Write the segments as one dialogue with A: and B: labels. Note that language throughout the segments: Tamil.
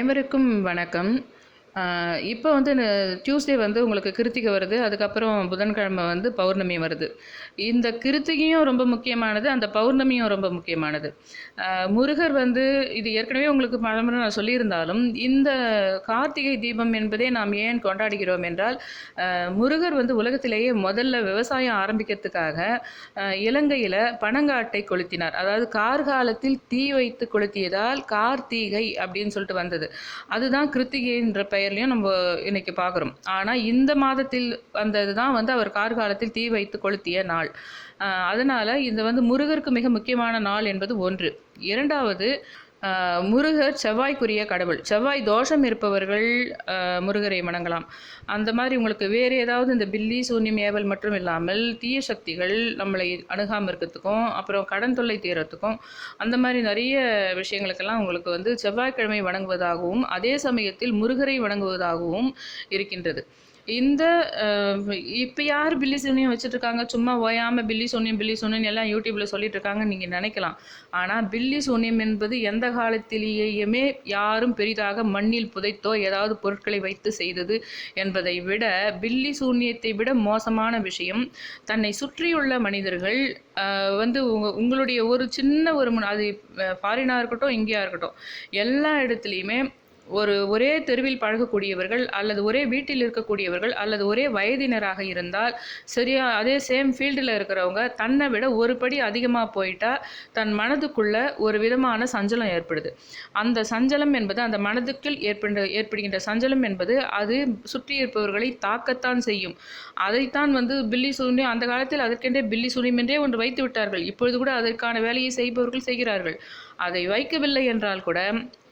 A: அனைவருக்கும் வணக்கம். இப்போ டியூஸ்டே உங்களுக்கு கிருத்திகை வருது. அதுக்கப்புறம் புதன்கிழமை பௌர்ணமி வருது. இந்த கிருத்திகையும் ரொம்ப முக்கியமானது, அந்த பௌர்ணமியும் ரொம்ப முக்கியமானது. முருகர் இது ஏற்கனவே உங்களுக்கு பலமுறை நான் சொல்லியிருந்தாலும், இந்த கார்த்திகை தீபம் என்பதே நாம் ஏன் கொண்டாடுகிறோம் என்றால், முருகர் உலகத்திலேயே முதல்ல விவசாயம் ஆரம்பிக்கிறதுக்காக இலங்கையில் பனங்காட்டை கொளுத்தினார். அதாவது கார்காலத்தில் தீ வைத்து கொளுத்தியதால் கார்த்திகை அப்படின்னு சொல்லிட்டு வந்தது. அதுதான் கிருத்திகைன்ற பெயர்லையும் நம்ம இன்னைக்கு பார்க்குறோம். ஆனால் இந்த மாதத்தில் வந்தது தான் அவர் கார்காலத்தில் தீ வைத்து கொளுத்திய நாள். அதனால் இது முருகருக்கு மிக முக்கியமான நாள் என்பது ஒன்று. இரண்டாவது, முருகர் செவ்வாய்க்குரிய கடவுள். செவ்வாய் தோஷம் இருப்பவர்கள் முருகரை வணங்கலாம். அந்த மாதிரி உங்களுக்கு வேறு ஏதாவது இந்த பில்லி சூன்யம் ஏவல் மட்டும் இல்லாமல் தீய சக்திகள் நம்மளை அணுகாமல் இருக்கிறதுக்கும், அப்புறம் கடன் தொல்லை தீரத்துக்கும், அந்த மாதிரி நிறைய விஷயங்களுக்கெல்லாம் உங்களுக்கு செவ்வாய்க்கிழமை வணங்குவதாகவும் அதே சமயத்தில் முருகரை வணங்குவதாகவும் இருக்கின்றது. இந்த இப்போ யார் பில்லி சூன்யம் வச்சுட்ருக்காங்க? சும்மா ஓயாமல் பில்லி சூன்யம் எல்லாம் யூடியூப்பில் சொல்லிட்டு இருக்காங்கன்னு நீங்கள் நினைக்கலாம். ஆனால் பில்லி சூன்யம் என்பது எந்த காலத்திலேயுமே யாரும் பெரிதாக மண்ணில் புதைத்தோ ஏதாவது பொருட்களை வைத்து செய்தது என்பதை விட, பில்லி சூன்யத்தை விட மோசமான விஷயம் தன்னை சுற்றியுள்ள மனிதர்கள் உங்களுடைய ஒரு சின்ன அது ஃபாரினாக இருக்கட்டும், இங்கேயா இருக்கட்டும், எல்லா இடத்துலையுமே ஒரே தெருவில் பழகக்கூடியவர்கள் அல்லது ஒரே வீட்டில் இருக்கக்கூடியவர்கள் அல்லது ஒரே வயதினராக இருந்தால் சரியா, அதே சேம் ஃபீல்டில் இருக்கிறவங்க தன்னை விட ஒரு படி அதிகமாக போயிட்டா தன் மனதுக்குள்ள ஒரு விதமான சஞ்சலம் ஏற்படுது. அந்த சஞ்சலம் என்பது, அந்த மனதுக்குள் ஏற்படுகின்ற சஞ்சலம் என்பது அது சுற்றி இருப்பவர்களை தாக்கத்தான் செய்யும். அதைத்தான் பில்லி சூன்யம், அந்த காலத்தில் அதற்கென்றே பில்லி சூன்யம் என்றே ஒன்று வைத்து விட்டார்கள். இப்பொழுது கூட அதற்கான வேலையை செய்பவர்கள் செய்கிறார்கள். அதை வைக்கவில்லை என்றால் கூட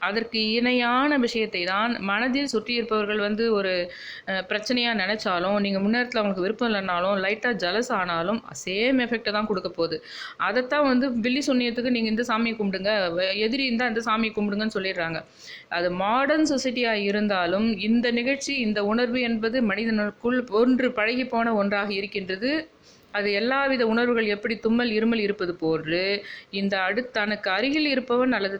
A: அதற்கு இணையான விஷயத்தை தான் மனதில் சுற்றி இருப்பவர்கள் ஒரு பிரச்சனையாக நினச்சாலும், நீங்கள் முன்னேறத்தில் அவங்களுக்கு விருப்பம் இல்லைனாலும், லைட்டாக ஜலஸ் ஆனாலும் சேம் எஃபெக்டை தான் கொடுக்க போகுது. அதைத்தான் பில்லி சூன்யத்துக்கு நீங்கள் இந்த சாமியை கும்பிடுங்க, எதிரி இருந்தால் இந்த சாமியை கும்பிடுங்கன்னு சொல்லிடுறாங்க. அது மாடர்ன் சொசைட்டியாக இருந்தாலும் இந்த நிகழ்ச்சி, இந்த உணர்வு என்பது மனிதனுக்குள் ஒன்று பழகி போன ஒன்றாக இருக்கின்றது. அது எல்லாவித உணர்வுகள் எப்படி தும்மல் இருமல் இருப்பது போன்று இந்த தனக்கு அருகில் இருப்பவன் அல்லது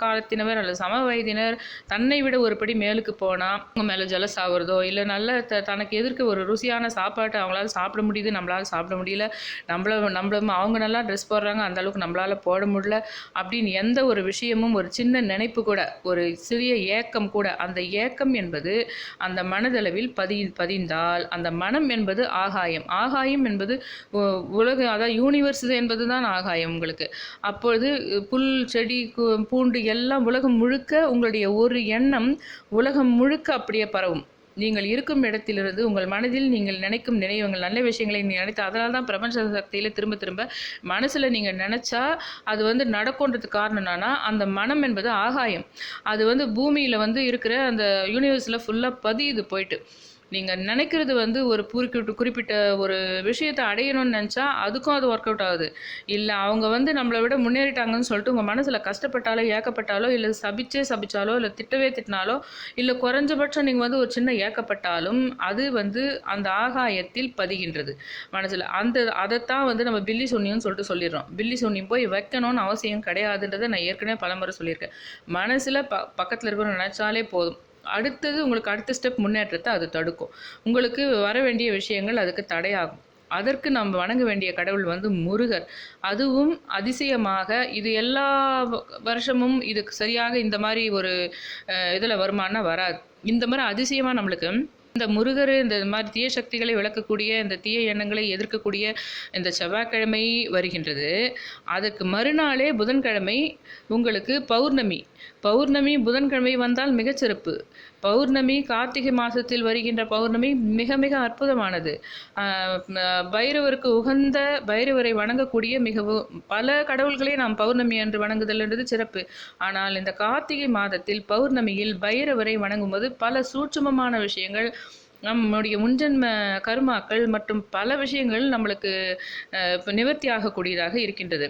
A: காலத்தினவர் அல்லது சம வயதினர் தன்னை விட ஒரு படி மேலுக்கு போனால் அவங்க மேலே ஜலஸ் ஆகுறதோ, இல்லை நல்ல தனக்கு எதிர்க்க ஒரு ருசியான சாப்பாட்டை அவங்களால சாப்பிட முடியுது, நம்மளால சாப்பிட முடியல, நம்மள அவங்க நல்லா ட்ரெஸ் போடுறாங்க, அந்த அளவுக்கு நம்மளால போட முடியல அப்படின்னு எந்த ஒரு விஷயமும், ஒரு சின்ன நினைப்பு கூட, ஒரு சிறிய ஏக்கம் கூட, அந்த ஏக்கம் என்பது அந்த மனதளவில் பதிந்தால் அந்த மனம் என்பது ஆகாயம். ஆகாயம் என்பது உலக, அதாவது யூனிவர்ஸ் என்பது தான் ஆகாயம் உங்களுக்கு. அப்பொழுது புல் செடி பூண்டு எல்லாம் உலகம் முழுக்க உங்களுடைய ஒரு எண்ணம் உலகம் முழுக்க அப்படியே பரவும். நீங்கள் இருக்கும் இடத்திலிருந்து உங்கள் மனதில் நீங்கள் நினைக்கும் நினைவுகள், நல்ல விஷயங்களை நீங்கள் நினைத்து, அதனால தான் பிரபஞ்ச சக்தியில் திரும்ப திரும்ப மனசில் நீங்கள் நினச்சா அது நடக்கும்ன்றதுக்கு காரணம் என்னன்னா, அந்த மனம் என்பது ஆகாயம். அது பூமியில் இருக்கிற அந்த யூனிவர்ஸில் ஃபுல்லாக பதியுது போயிட்டு. நீங்கள் நினைக்கிறது ஒரு குறிப்பிட்ட ஒரு விஷயத்தை அடையணும்னு நினச்சா அதுக்கும் அது ஒர்க் அவுட் ஆகுது. இல்லை அவங்க நம்மளை விட முன்னேறிட்டாங்கன்னு சொல்லிட்டு உங்கள் மனசில் கஷ்டப்பட்டாலோ, ஏக்கப்பட்டாலோ, இல்லை சபிச்சாலோ, இல்லை திட்டினாலோ, இல்லை குறைஞ்சபட்சம் நீங்கள் ஒரு சின்ன ஏக்கப்பட்டாலும் அது அந்த ஆகாயத்தில் பதிகின்றது மனசில். அதைத்தான் நம்ம பில்லி சூன்யம்னு சொல்லிட்டு சொல்லிடுறோம். பில்லி சூன்யம் போய் வைக்கணும்னு அவசியம் கிடையாதுன்றதை நான் ஏற்கனவே பலமுறை சொல்லியிருக்கேன். மனசில் பக்கத்தில் இருக்கிற நினச்சாலே போதும். அடுத்தது உங்களுக்கு அடுத்த ஸ்டெப் முன்னேற்றத்தை அது தடுக்கும். உங்களுக்கு வர வேண்டிய விஷயங்கள் அதுக்கு தடையாகும். அதற்கு நம்ம வணங்க வேண்டிய கடவுள் முருகர். அதுவும் அதிசயமாக இது எல்லா வருஷமும் இதுக்கு சரியாக இந்த மாதிரி ஒரு இதில் வருமானா வராது. இந்த மாதிரி அதிசயமாக நம்மளுக்கு இந்த முருகர் இந்த மாதிரி தீய சக்திகளை விளக்கக்கூடிய, இந்த தீய எண்ணங்களை எதிர்க்கக்கூடிய இந்த செவ்வாய்க்கிழமை வருகின்றது. அதுக்கு மறுநாளே புதன்கிழமை உங்களுக்கு பௌர்ணமி. புதன்கிழமை வந்தால் மிகச்சிறப்பு. பௌர்ணமி கார்த்திகை மாதத்தில் வருகின்ற பௌர்ணமி மிக மிக அற்புதமானது. பைரவருக்கு உகந்த, பைரவரை வணங்கக்கூடிய மிகவும் பல கடவுள்களே நாம் பௌர்ணமி என்று வணங்குதல் என்றது சிறப்பு. ஆனால் இந்த கார்த்திகை மாதத்தில் பௌர்ணமியில் பைரவரை வணங்கும்போது பல சூட்சுமமான விஷயங்கள் நம்முடைய முன்ஜென்ம கர்மாக்கள் மற்றும் பல விஷயங்கள் நம்மளுக்கு இப்போ நிவர்த்தி ஆகக்கூடியதாக இருக்கின்றது.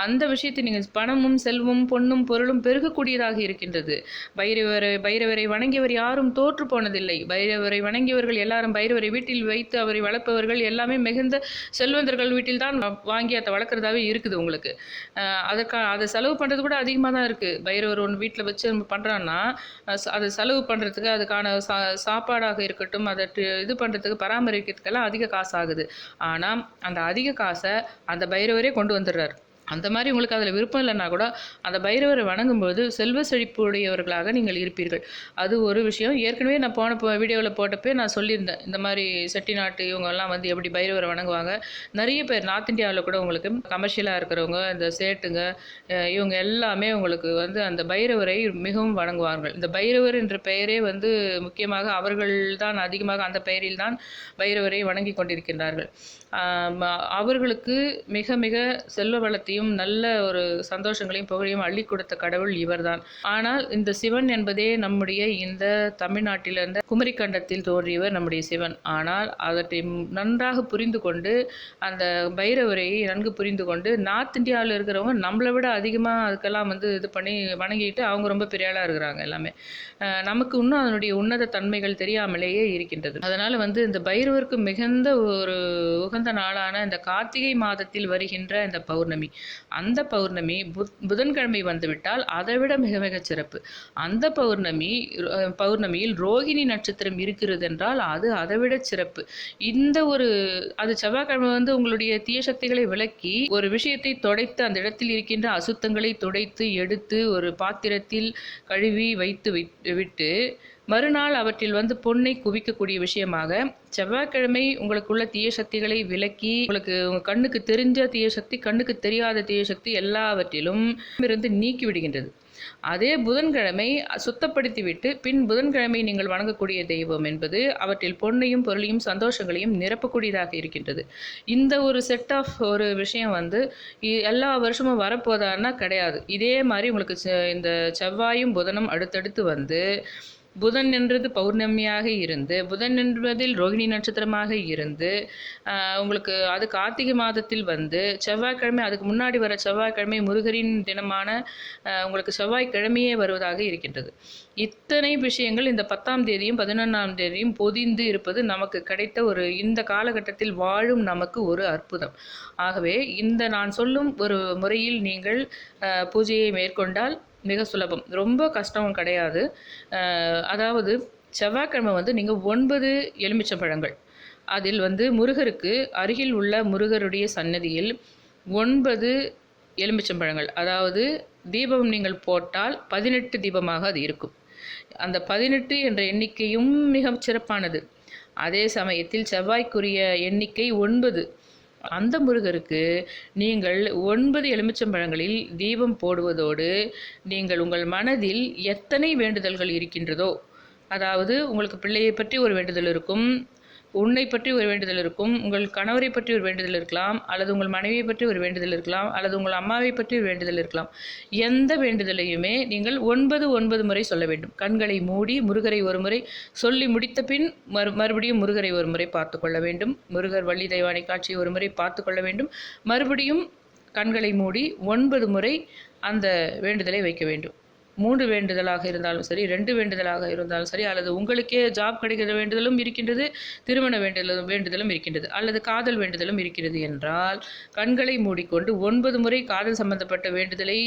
A: அந்த விஷயத்தை நீங்கள் பணமும் செல்வம் பொன்னும் பொருளும் பெருகக்கூடியதாக இருக்கின்றது. பைரவரை வணங்கியவர் யாரும் தோற்று போனதில்லை. பைரவரை வணங்கியவர்கள் எல்லாரும் பைரவரை வீட்டில் வைத்து அவரை வளர்ப்பவர்கள் எல்லாமே மிகுந்த செல்வந்தர்கள் வீட்டில் தான் வாங்கி அதை வளர்க்குறதாவே இருக்குது உங்களுக்கு. அதை செலவு பண்ணுறது கூட அதிகமாக தான் இருக்குது. பைரவர் ஒன்று வீட்டில் வச்சு நம்ம பண்ணுறான்னா அதை செலவு பண்ணுறதுக்கு அதுக்கான சாப்பாடாக இருக்கட்டும், அதை இது பண்ணுறதுக்கு பராமரிக்கிறதுக்கெல்லாம் அதிக காசு ஆகுது. ஆனால் அந்த அதிக காசை அந்த பைரவரே கொண்டு வந்துடுறார். அந்த மாதிரி உங்களுக்கு அதில் விருப்பம் இல்லைன்னா கூட அந்த பைரவரை வணங்கும்போது செல்வ செழிப்புடையவர்களாக நீங்கள் இருப்பீர்கள். அது ஒரு விஷயம். ஏற்கனவே நான் போன வீடியோவில் போட்டப்போ நான் சொல்லியிருந்தேன், இந்த மாதிரி செட்டிநாட்டு இவங்கெல்லாம் வந்து எப்படி பைரவரை வணங்குவாங்க. நிறைய பேர் நார்த் இந்தியாவில் கூட உங்களுக்கு கமர்ஷியலாக இருக்கிறவங்க, இந்த சேட்டுங்க, இவங்க எல்லாமே உங்களுக்கு வந்து அந்த பைரவரை மிகவும் வணங்குவார்கள். இந்த பைரவர் என்ற பெயரே வந்து முக்கியமாக அவர்கள் தான் அதிகமாக அந்த பெயரில் தான் பைரவரை வணங்கி கொண்டிருக்கின்றார்கள். அவர்களுக்கு மிக மிக செல்வ வளத்தையும் நல்ல ஒரு சந்தோஷங்களையும் புகழையும் அள்ளி கொடுத்த கடவுள் இவர்தான். ஆனால் இந்த சிவன் என்பதே நம்முடைய இந்த தமிழ்நாட்டில் இருந்த குமரிக்கண்டத்தில் தோன்றியவர் நம்முடைய சிவன். ஆனால் அவற்றை நன்றாக புரிந்து கொண்டு அந்த பைரவரை நன்கு புரிந்து கொண்டு நார்த் இந்தியாவில் இருக்கிறவங்க நம்மளை விட அதிகமாக அதுக்கெல்லாம் வந்து இது பண்ணி வணங்கிட்டு அவங்க ரொம்ப பெரிய ஆளாக இருக்கிறாங்க எல்லாமே. நமக்கு இன்னும் அதனுடைய உன்னத தன்மைகள் தெரியாமலேயே இருக்கின்றது. அதனால் வந்து இந்த பைரவருக்கு மிகுந்த ஒரு உகந்த நாளான இந்த கார்த்திகை மாதத்தில் வருகின்ற இந்த பௌர்ணமி, அந்த பௌர்ணமி புதன்கிழமை வந்துவிட்டால் அதை விட மிக மிக சிறப்பு. அந்த பௌர்ணமியில் ரோகிணி நட்சத்திரம் இருக்கிறது என்றால் அது அதை விட சிறப்பு. இந்த ஒரு அது செவ்வாய்க்கிழமை வந்து உங்களுடைய தீய சக்திகளை விலக்கி ஒரு விஷயத்தை துடைத்து அந்த இடத்தில் இருக்கின்ற அசுத்தங்களை துடைத்து எடுத்து ஒரு பாத்திரத்தில் கழுவி வைத்து விட்டு மறுநாள் அவற்றில் வந்து பொன்னை குவிக்கக்கூடிய விஷயமாக செவ்வாய்க்கிழமை உங்களுக்குள்ள தீய சக்திகளை விலக்கி உங்களுக்கு உங்கள் கண்ணுக்கு தெரிஞ்ச தீய சக்தி, கண்ணுக்கு தெரியாத தீய சக்தி எல்லாவற்றிலும் இருந்து நீக்கி விடுகின்றது. அதே புதன்கிழமை சுத்தப்படுத்திவிட்டு பின் புதன்கிழமை நீங்கள் வணங்கக்கூடிய தெய்வம் என்பது அவற்றில் பொன்னையும் பொருளையும் சந்தோஷங்களையும் நிரப்பக்கூடியதாக இருக்கின்றது. இந்த ஒரு செட் ஆஃப் ஒரு விஷயம் வந்து எல்லா வருஷமும் வரப்போதான்னா கிடையாது. இதே மாதிரி உங்களுக்கு இந்த செவ்வாயும் புதனும் அடுத்தடுத்து வந்து புதன் என்றது பௌர்ணமியாக இருந்து புதன் என்பதில் ரோகிணி நட்சத்திரமாக இருந்து உங்களுக்கு அது கார்த்திகை மாதத்தில் வந்து செவ்வாய்க்கிழமை அதுக்கு முன்னாடி வர செவ்வாய்க்கிழமை முருகரின் தினமான உங்களுக்கு செவ்வாய்க்கிழமையே வருவதாக இருக்கின்றது. இத்தனை விஷயங்கள் இந்த 10ஆம் தேதியும் 11ஆம் தேதியும் பொதிந்து இருப்பது நமக்கு கிடைத்த ஒரு இந்த காலகட்டத்தில் வாழும் நமக்கு ஒரு அற்புதம். ஆகவே இந்த நான் சொல்லும் ஒரு முறையில் நீங்கள் பூஜையை மேற்கொண்டால் மிக சுலபம், ரொம்ப கஷ்டம் கிடையாது. அதாவது செவ்வாய்க்கிழமை வந்து நீங்கள் 9 எலுமிச்சம்பழங்கள், அதில் வந்து முருகருக்கு அருகில் உள்ள முருகருடைய சன்னதியில் 9 எலுமிச்சம்பழங்கள், அதாவது தீபம் நீங்கள் போட்டால் 18 தீபமாக அது இருக்கும். அந்த 18 என்ற எண்ணிக்கையும் மிக சிறப்பானது. அதே சமயத்தில் செவ்வாய்க்குரிய எண்ணிக்கை 9. அந்த முருகருக்கு நீங்கள் 9 எலுமிச்சம்பழங்களில் தீபம் போடுவதோடு நீங்கள் உங்கள் மனதில் எத்தனை வேண்டுதல்கள் இருக்கின்றதோ, அதாவது உங்களுக்கு பிள்ளையை பற்றி ஒரு வேண்டுதல் இருக்கும், உன்னை பற்றி ஒரு வேண்டுதல் இருக்கும், உங்கள் கணவரை பற்றி ஒரு வேண்டுதல் இருக்கலாம், அல்லது உங்கள் மனைவியை பற்றி ஒரு வேண்டுதல் இருக்கலாம், அல்லது உங்கள் அம்மாவை பற்றி ஒரு வேண்டுதல் இருக்கலாம். எந்த வேண்டுதலையுமே நீங்கள் 9 முறை சொல்ல வேண்டும். கண்களை மூடி முருகரை ஒரு முறை சொல்லி முடித்த பின் மறுபடியும் முருகரை ஒரு முறை பார்த்து கொள்ள வேண்டும். முருகர் வள்ளி தெய்வானை காட்சியை ஒரு முறை பார்த்து கொள்ள வேண்டும். மறுபடியும் கண்களை மூடி 9 முறை அந்த வேண்டுதலை வைக்க வேண்டும். 3 வேண்டுதலாக இருந்தாலும் சரி, 2 வேண்டுதலாக இருந்தாலும் சரி, அல்லது உங்களுக்கே ஜாப் கிடைக்கிற வேண்டுதலும் இருக்கின்றது, திருமண வேண்டுதலும் இருக்கின்றது, அல்லது காதல் வேண்டுதலும் இருக்கிறது என்றால் கண்களை மூடிக்கொண்டு 9 முறை காதல் சம்பந்தப்பட்ட வேண்டுதலை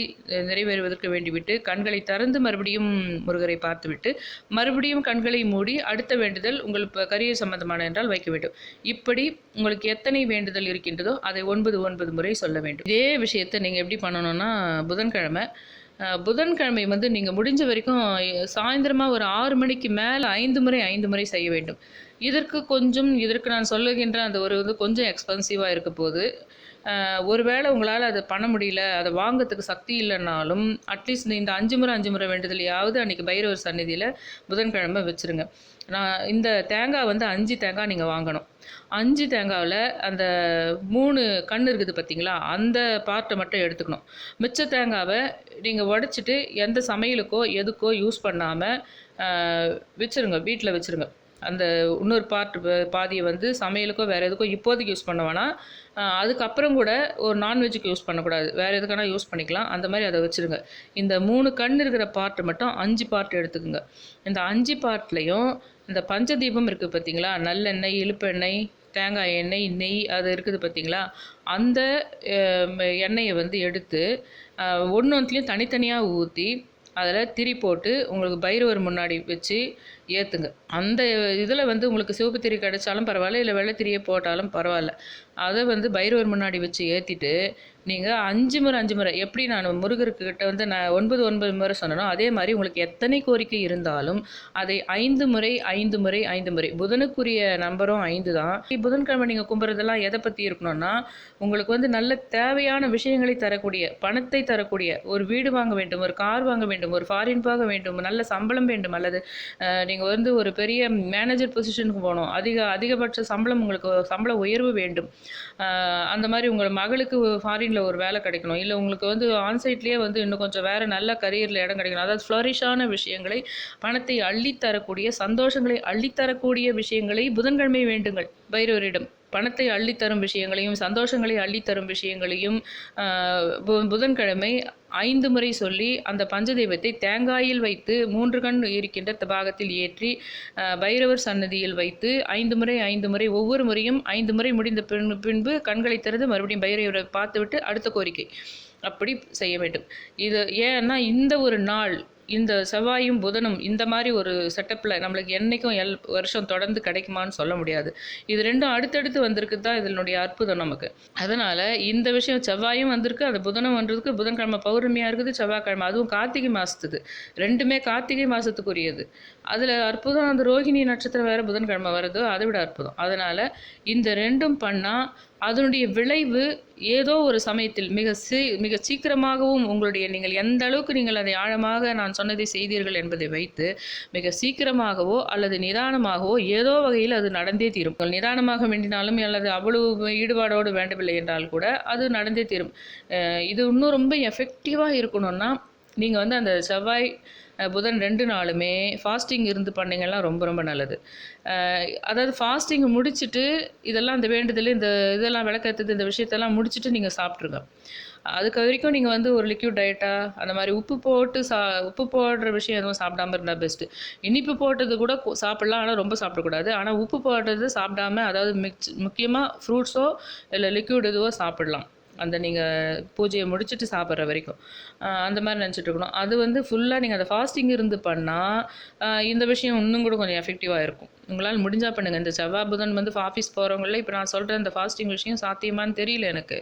A: நிறைவேறுவதற்கு வேண்டிவிட்டு கண்களை திறந்து மறுபடியும் முருகரை பார்த்துவிட்டு மறுபடியும் கண்களை மூடி அடுத்த வேண்டுதல் உங்களுக்கு கரியர் சம்பந்தமான என்றால் வைக்க வேண்டும். இப்படி உங்களுக்கு எத்தனை வேண்டுதல் இருக்கின்றதோ அதை 9 முறை சொல்ல வேண்டும். இதே விஷயத்தை நீங்கள் எப்படி பண்ணணும்னா புதன்கிழமை வந்து நீங்கள் முடிஞ்ச வரைக்கும் சாயந்தரமாக ஒரு 6 மணிக்கு மேலே 5 முறை செய்ய வேண்டும். இதற்கு நான் சொல்லுகின்ற அந்த ஒரு இது கொஞ்சம் எக்ஸ்பென்சிவாக இருக்க போகுது. ஒருவேளை உங்களால் அதை பண்ண முடியல, அதை வாங்கிறதுக்கு சக்தி இல்லைன்னாலும் அட்லீஸ்ட் இந்த 5 முறை வேண்டுதலையாவது அன்றைக்கி பைரவர் சந்நிதியில் புதன்கிழமை வச்சுருங்க. இந்த தேங்காய் வந்து 5 தேங்காய் நீங்கள் வாங்கணும். 5 தேங்காவில் அந்த 3 கண் இருக்குது பார்த்தீங்களா, அந்த பார்ட்டை மட்டும் எடுத்துக்கணும். மிச்ச தேங்காவை நீங்கள் உடச்சிட்டு எந்த சமையலுக்கோ எதுக்கோ யூஸ் பண்ணாமல் வச்சுருங்க, வீட்டில் வச்சுருங்க. அந்த இன்னொரு பாதியை வந்து சமையலுக்கோ வேறு எதுக்கோ இப்போதைக்கு யூஸ் பண்ண வேணாம். அதுக்கப்புறம் கூட ஒரு நான்வெஜ்ஜுக்கு யூஸ் பண்ணக்கூடாது, வேறு எதுக்கானா யூஸ் பண்ணிக்கலாம். அந்த மாதிரி அதை வச்சுருங்க. இந்த 3 கண் இருக்கிற பார்ட்டு மட்டும் 5 பார்ட் எடுத்துக்கோங்க. இந்த 5 பார்ட்லேயும் இந்த பஞ்சதீபம் இருக்குது பார்த்தீங்களா, நல்லெண்ணெய், இழுப்பெண்ணெய், தேங்காய் எண்ணெய், நெய் அது இருக்குது பார்த்தீங்களா, அந்த எண்ணெயை வந்து எடுத்து ஒன்றுத்துலேயும் தனித்தனியாக ஊற்றி அதில் திரி போட்டு உங்களுக்கு பைரவர் முன்னாடி வச்சு ஏற்றுங்க. அந்த இதில் வந்து உங்களுக்கு சிவப்பு திரி கிடைச்சாலும் பரவாயில்ல, இல்லை வெள்ளை திரியை போட்டாலும் பரவாயில்ல. அதை வந்து பைரவர் முன்னாடி வச்சு ஏற்றிட்டு நீங்கள் 5 முறை எப்படி நான் முருகர்கிட்ட வந்து நான் 9 முறை சொன்னனோ அதே மாதிரி உங்களுக்கு எத்தனை கோரிக்கை இருந்தாலும் அதை 5 முறை புதனுக்குரிய நம்பரும் 5 தான். புதன்கிழமை நீங்கள் கும்புறதெல்லாம் எதை பற்றி இருக்கணும்னா, உங்களுக்கு வந்து நல்ல தேவையான விஷயங்களை தரக்கூடிய, பணத்தை தரக்கூடிய, ஒரு வீடு வாங்க வேண்டும், ஒரு கார் வாங்க வேண்டும், ஒரு ஃபாரின் போக வேண்டும், நல்ல சம்பளம் வேண்டும், அல்லது நீங்கள் வந்து ஒரு பெரிய மேனேஜர் பொசிஷனுக்கு போகணும், அதிகபட்ச சம்பளம், உங்களுக்கு சம்பள உயர்வு வேண்டும், அந்த மாதிரி உங்கள் மகளுக்கு ஃபாரினில் ஒரு வேலை கிடைக்கணும், இல்லை உங்களுக்கு வந்து ஆன்சைட்லேயே வந்து இன்னும் கொஞ்சம் வேறு நல்ல கரியரில் இடம் கிடைக்கணும், அதாவது ஃப்ளரிஷான விஷயங்களை, பணத்தை அள்ளித்தரக்கூடிய, சந்தோஷங்களை அள்ளித்தரக்கூடிய விஷயங்களை புதன்கிழமை வேண்டுங்கள் பைரவரிடம். பணத்தை அள்ளித்தரும் விஷயங்களையும் சந்தோஷங்களை அள்ளித்தரும் விஷயங்களையும் புதன்கிழமை 5 முறை சொல்லி அந்த பஞ்சதெய்வத்தை தேங்காயில் வைத்து 3 கண் இருக்கின்ற பாகத்தில் ஏற்றி பைரவர் சன்னதியில் வைத்து 5 முறை ஒவ்வொரு முறையும் 5 முறை முடிந்த பின்பு கண்களை திறந்து மறுபடியும் பைரவரை பார்த்துவிட்டு அடுத்த கோரிக்கை அப்படி செய்ய வேண்டும். இது ஏன்னா இந்த ஒரு நாள், இந்த செவ்வாயும் புதனும் இந்த மாதிரி ஒரு செட்டப்பில் நம்மளுக்கு என்றைக்கும் வருஷம் தொடர்ந்து கிடைக்குமான்னு சொல்ல முடியாது. இது ரெண்டும் அடுத்தடுத்து வந்திருக்கு தான் இதனுடைய அற்புதம் நமக்கு. அதனால் இந்த விஷயம் செவ்வாயும் வந்திருக்கு, அது புதனும் வந்திருக்கு. புதன்கிழமை பௌர்ணமியாக இருக்குது, செவ்வாய்க்கிழமை, அதுவும் கார்த்திகை மாதத்துக்கு, ரெண்டுமே கார்த்திகை மாதத்துக்குரியது. அதில் அற்புதம் அந்த ரோஹிணி நட்சத்திரம் வேறு புதன்கிழமை வருதோ அதை விட அற்புதம். அதனால் இந்த ரெண்டும் பண்ணால் அதனுடைய விளைவு ஏதோ ஒரு சமயத்தில் மிக சீக்கிரமாகவும் நீங்கள் எந்த அளவுக்கு நீங்கள் அதை ஆழமாக நான் சொன்னதை செய்தீர்கள் என்பதை வைத்து மிக சீக்கிரமாகவோ அல்லது நிதானமாகவோ ஏதோ வகையில் அது நடந்தே தீரும். நிதானமாக வேண்டினாலும் அல்லது அவ்வளவு ஈடுபாடோடு வேண்டவில்லை என்றால் கூட அது நடந்தே தீரும். இது இன்னும் ரொம்ப எஃபெக்டிவாக இருக்கணும்னா நீங்கள் வந்து அந்த செவ்வாய் புதன் 2 நாளுமே ஃபாஸ்டிங் இருந்து பண்ணிங்கன்னா ரொம்ப ரொம்ப நல்லது. அதாவது ஃபாஸ்டிங் முடிச்சுட்டு இதெல்லாம் இந்த வேண்டுதல் இதெல்லாம் விளக்கத்துது இந்த விஷயத்தெல்லாம் முடிச்சுட்டு நீங்கள் சாப்பிட்ருங்க. அதுக்கு வரைக்கும் நீங்கள் வந்து ஒரு லிக்யூட் டயட்டாக அந்த மாதிரி உப்பு போடுற விஷயம் எதுவும் சாப்பிடாம இருந்தால் பெஸ்ட்டு. இனிப்பு போட்டது கூட சாப்பிட்லாம், ஆனால் ரொம்ப சாப்பிடக்கூடாது. ஆனால் உப்பு போடுறது சாப்பிடாம, அதாவது முக்கியமாக ஃப்ரூட்ஸோ இல்லை லிக்யூட் எதுவோ சாப்பிடலாம், அந்த நீங்கள் பூஜையை முடிச்சுட்டு சாப்பிட்ற வரைக்கும் அந்த மாதிரி நினச்சிட்டு இருக்கணும். அது வந்து ஃபுல்லாக நீங்கள் அந்த ஃபாஸ்டிங் இருந்து பண்ணால் இந்த விஷயம் இன்னும் கூட கொஞ்சம் எஃபெக்டிவாக இருக்கும். உங்களால் முடிஞ்சால் பண்ணுங்கள். இந்த செவ்வாய் புதன் வந்து ஆஃபீஸ் போகிறவங்கள இப்போ நான் சொல்கிற இந்த ஃபாஸ்டிங் விஷயம் சாத்தியமானு தெரியல எனக்கு.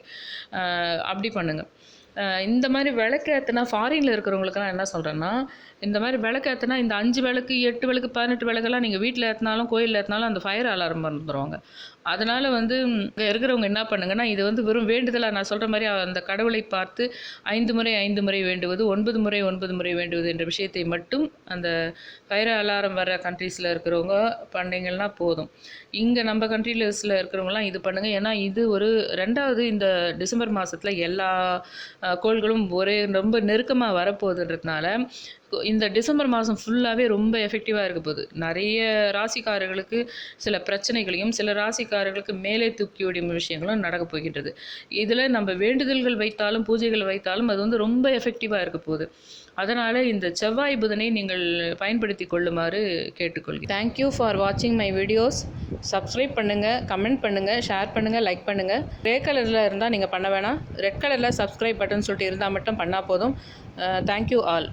A: அப்படி பண்ணுங்கள். இந்த மாதிரி விளக்கேற்றினா ஃபாரினில் இருக்கிறவங்களுக்கெல்லாம் என்ன சொல்கிறேன்னா, இந்த மாதிரி விளக்கேற்றினா இந்த 5 விளக்கு 8 விளக்கு 18 விளக்கெல்லாம் நீங்கள் வீட்டில் ஏற்றினாலும் கோயிலில் ஏற்றினாலும் அந்த ஃபயர் அலாரம் வந்துடுவாங்க. அதனால் வந்து இங்கே இருக்கிறவங்க என்ன பண்ணுங்கன்னா, இது வந்து வெறும் வேண்டுதலாக நான் சொல்கிற மாதிரி அந்த கடவுளை பார்த்து 5 முறை வேண்டுவது, 9 முறை வேண்டுவது என்ற விஷயத்தை மட்டும் அந்த ஃபயர் அலாரம் வர கண்ட்ரீஸில் இருக்கிறவங்க பண்ணிங்கன்னா போதும். இங்கே நம்ம கண்ட்ரிஸில் இருக்கிறவங்களாம் இது பண்ணுங்கள். ஏன்னா இது ஒரு 2வது இந்த டிசம்பர் மாதத்தில் எல்லா கோள்களும் ரொம்ப நெருக்கமாக வரப்போகுதுன்றதுனால இந்த டிசம்பர் மாதம் ஃபுல்லாகவே ரொம்ப எஃபெக்டிவாக இருக்க போகுது. நிறைய ராசிக்காரர்களுக்கு சில பிரச்சனைகளையும் சில ராசிக்காரர்களுக்கு மேலே தூக்கியோடிய விஷயங்களும் நடக்க போகின்றது. இதில் நம்ம வேண்டுதல்கள் வைத்தாலும் பூஜைகள் வைத்தாலும் அது வந்து ரொம்ப எஃபெக்டிவாக இருக்க போகுது. அதனால் இந்த செவ்வாய் புதனை நீங்கள் பயன்படுத்தி கொள்ளுமாறு கேட்டுக்கொள்கிறேன். தேங்க்யூ ஃபார் வாட்சிங் மை வீடியோஸ். சப்ஸ்கிரைப் பண்ணுங்கள், கமெண்ட் பண்ணுங்கள், ஷேர் பண்ணுங்கள், லைக் பண்ணுங்கள். கிரே கலரில் இருந்தால் நீங்கள் பண்ண வேணாம், ரெட் கலரில் சப்ஸ்கிரைப் பட்டன் சொல்லிட்டு இருந்தால் மட்டும் பண்ணால் போதும். Thank you all.